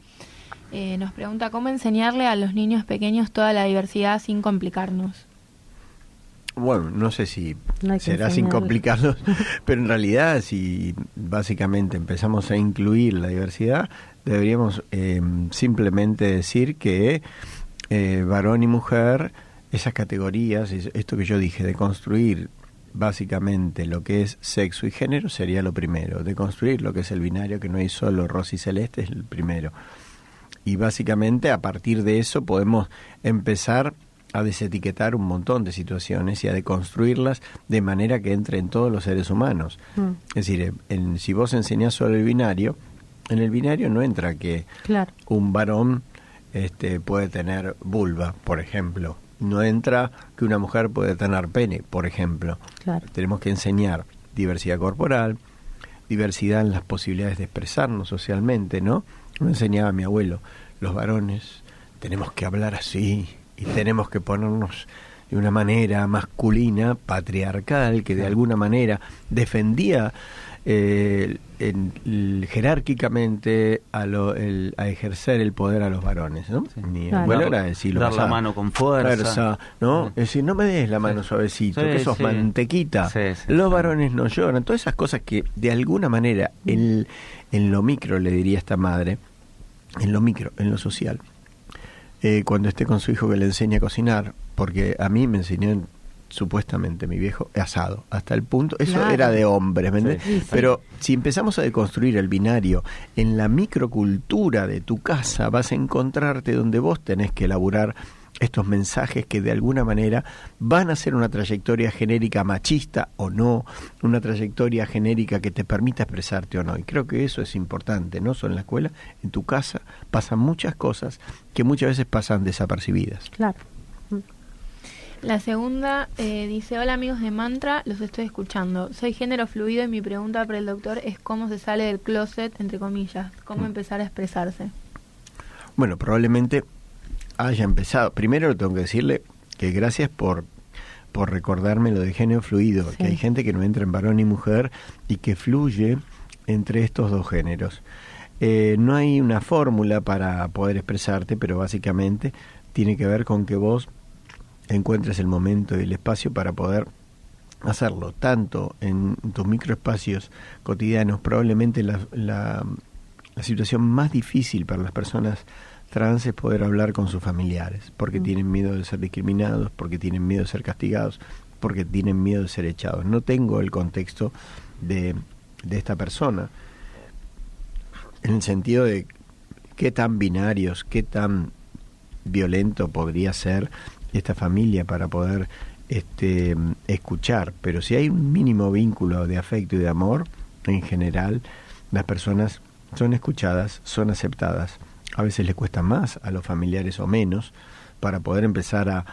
nos pregunta cómo enseñarle a los niños pequeños toda la diversidad sin complicarnos. Bueno, no sé si No será sin complicarnos, pero en realidad si básicamente empezamos a incluir la diversidad, deberíamos simplemente decir que varón y mujer, esas categorías, esto que yo dije, de construir básicamente lo que es sexo y género sería lo primero, de construir lo que es el binario, que no hay solo rosa y celeste, es el primero. Y básicamente a partir de eso podemos empezar a desetiquetar un montón de situaciones y a deconstruirlas de manera que entre en todos los seres humanos. Es decir, si vos enseñás sobre el binario, en el binario no entra que un varón puede tener vulva, por ejemplo. No entra que una mujer puede tener pene, por ejemplo. Tenemos que enseñar diversidad corporal, diversidad en las posibilidades de expresarnos socialmente, ¿no? Me enseñaba mi abuelo, los varones tenemos que hablar así, y tenemos que ponernos de una manera masculina, patriarcal, que de alguna manera defendía jerárquicamente a ejercer el poder a los varones, ¿no? Sí. Mi abuelo era decirlo, dar la mano con fuerza, ¿no? Es decir, no me des la mano suavecito, que sos mantequita. Los varones no lloran. Todas esas cosas que de alguna manera en lo micro, le diría esta madre, en lo micro, en lo social, cuando esté con su hijo que le enseñe a cocinar, porque a mí me enseñó supuestamente mi viejo asado, hasta el punto, eso era de hombres, ¿me entiendes? Sí. Pero si empezamos a deconstruir el binario en la microcultura de tu casa, vas a encontrarte donde vos tenés que elaborar estos mensajes que de alguna manera van a ser una trayectoria genérica machista o no, una trayectoria genérica que te permita expresarte o no. Y creo que eso es importante, no solo en la escuela, en tu casa pasan muchas cosas que muchas veces pasan desapercibidas. Claro. La segunda dice: hola amigos de Mantra, los estoy escuchando. Soy género fluido y mi pregunta para el doctor es cómo se sale del closet, entre comillas, cómo empezar a expresarse. Bueno, probablemente haya empezado. Primero tengo que decirle que gracias por recordarme lo de género fluido, que hay gente que no entra en varón y mujer y que fluye entre estos dos géneros. No hay una fórmula para poder expresarte, pero básicamente tiene que ver con que vos encuentres el momento y el espacio para poder hacerlo, tanto en tus microespacios cotidianos. Probablemente la situación más difícil para las personas trans es poder hablar con sus familiares, porque tienen miedo de ser discriminados, porque tienen miedo de ser castigados, porque tienen miedo de ser echados. No tengo el contexto de esta persona, en el sentido de qué tan binarios, qué tan violento podría ser esta familia para poder escuchar, pero si hay un mínimo vínculo de afecto y de amor, en general las personas son escuchadas, son aceptadas. A veces les cuesta más a los familiares o menos para poder empezar a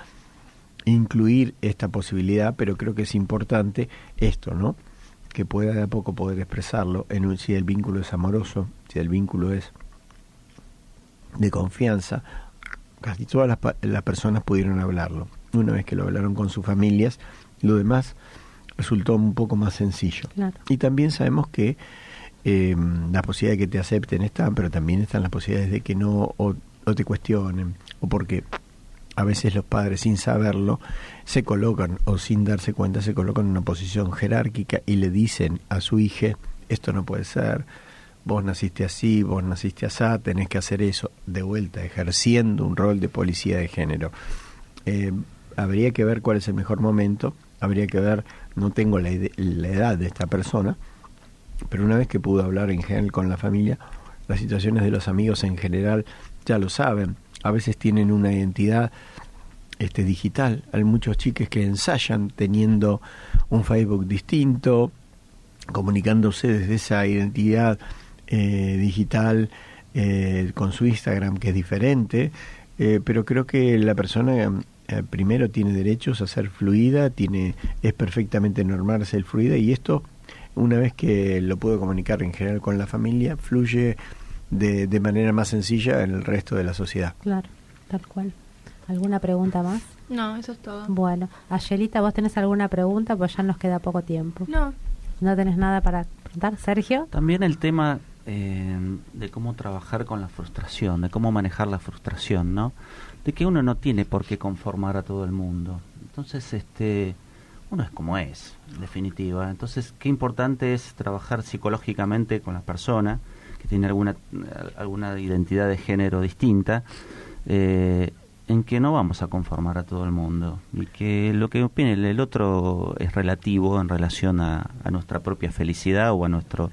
incluir esta posibilidad, pero creo que es importante esto, ¿no? Que pueda de a poco poder expresarlo si el vínculo es amoroso, si el vínculo es de confianza. Casi todas las personas pudieron hablarlo. Una vez que lo hablaron con sus familias, lo demás resultó un poco más sencillo. Claro. Y también sabemos que la posibilidad de que te acepten están, pero también están las posibilidades de que no o te cuestionen, o porque a veces los padres sin saberlo se colocan, o sin darse cuenta se colocan en una posición jerárquica y le dicen a su hija: esto no puede ser, vos naciste así, vos naciste asá, tenés que hacer eso. De vuelta, ejerciendo un rol de policía de género. Habría que ver cuál es el mejor momento, habría que ver, no tengo la edad de esta persona, pero una vez que pude hablar en general con la familia, las situaciones de los amigos en general ya lo saben. A veces tienen una identidad digital. Hay muchos chiques que ensayan teniendo un Facebook distinto, comunicándose desde esa identidad digital con su Instagram, que es diferente, pero creo que la persona primero tiene derechos a ser fluida, es perfectamente normal ser fluida, y esto, una vez que lo puedo comunicar en general con la familia, fluye de manera más sencilla en el resto de la sociedad. Claro, tal cual. ¿Alguna pregunta más? No, eso es todo. Bueno, Ayelita, ¿vos tenés alguna pregunta? Pues ya nos queda poco tiempo. No. ¿No tenés nada para preguntar? ¿Sergio? También el tema de cómo trabajar con la frustración, de cómo manejar la frustración, ¿no? De que uno no tiene por qué conformar a todo el mundo. Entonces, uno es como es, en definitiva. Entonces, qué importante es trabajar psicológicamente con la persona que tiene alguna identidad de género distinta, en que no vamos a conformar a todo el mundo y que lo que opine el otro es relativo en relación a nuestra propia felicidad o a nuestro...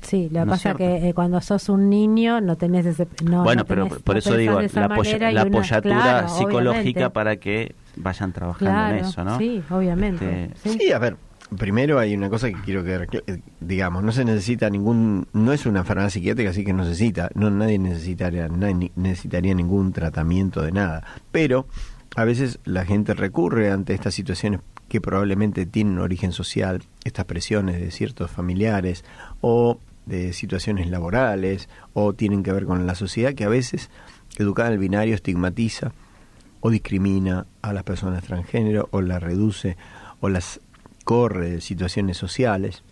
Sí, lo que ¿No es pasa cierto? que cuando sos un niño no tenés ese... bueno, pero por eso digo, la apoyatura claro, psicológica obviamente. para que vayan trabajando Claro, en eso, ¿no? sí, obviamente. Sí. Sí, a ver, primero hay una cosa que quiero que digamos, no se necesita no es una enfermedad psiquiátrica, así que nadie necesitaría ningún tratamiento de nada, pero a veces la gente recurre ante estas situaciones que probablemente tienen origen social, estas presiones de ciertos familiares o de situaciones laborales o tienen que ver con la sociedad, que a veces educada al binario estigmatiza o discrimina a las personas transgénero o las reduce o las corre de situaciones sociales.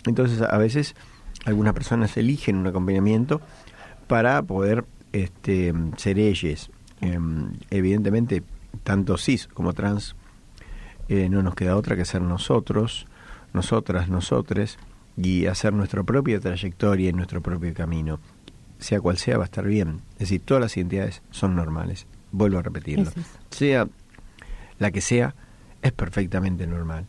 Entonces a veces algunas personas eligen un acompañamiento para poder ser ellas. Evidentemente tanto cis como trans no nos queda otra que ser nosotros, nosotras, nosotres, y hacer nuestra propia trayectoria y nuestro propio camino. Sea cual sea, va a estar bien. Es decir, todas las identidades son normales. Vuelvo a repetirlo. Sea la que sea, es perfectamente normal.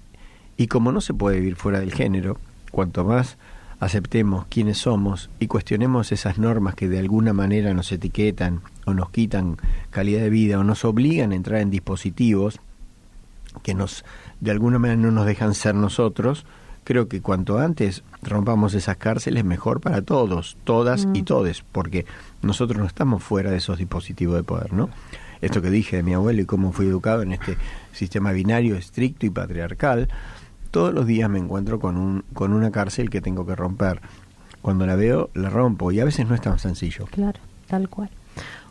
Y como no se puede vivir fuera del género, cuanto más aceptemos quiénes somos y cuestionemos esas normas que de alguna manera nos etiquetan o nos quitan calidad de vida o nos obligan a entrar en dispositivos que de alguna manera no nos dejan ser nosotros, creo que cuanto antes rompamos esas cárceles, mejor para todos, todas y todes, porque nosotros no estamos fuera de esos dispositivos de poder, ¿no? Esto que dije de mi abuelo y cómo fui educado en este sistema binario estricto y patriarcal, todos los días me encuentro con una cárcel que tengo que romper. Cuando la veo, la rompo, y a veces no es tan sencillo. Claro, tal cual.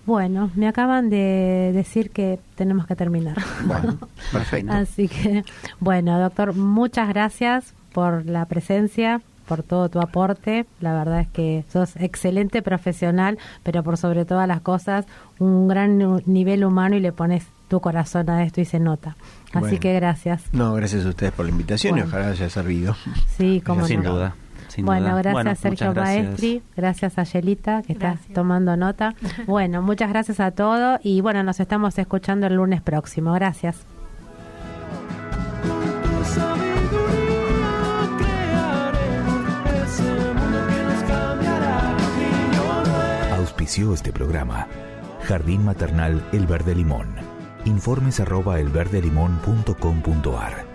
Bueno, me acaban de decir que tenemos que terminar. Bueno, perfecto. Así que, bueno, doctor, muchas gracias por la presencia, por todo tu aporte. La verdad es que sos excelente profesional, pero por sobre todas las cosas, un gran nivel humano y le pones tu corazón a esto y se nota. Así Bueno. que gracias. No, gracias a ustedes por la invitación y ojalá haya servido. Sí, cómo Sin no. duda. Sin Bueno, duda. gracias Sergio muchas gracias. Maestri, gracias a Yelita que Gracias. estás tomando nota. Bueno, muchas gracias a todos y bueno, nos estamos escuchando el lunes próximo. Gracias. Tu sabiduría crearemos ese mundo que nos cambiará. Niño nuevo. Auspició este programa Jardín Maternal El Verde Limón. Informes @elverdelimon.com.ar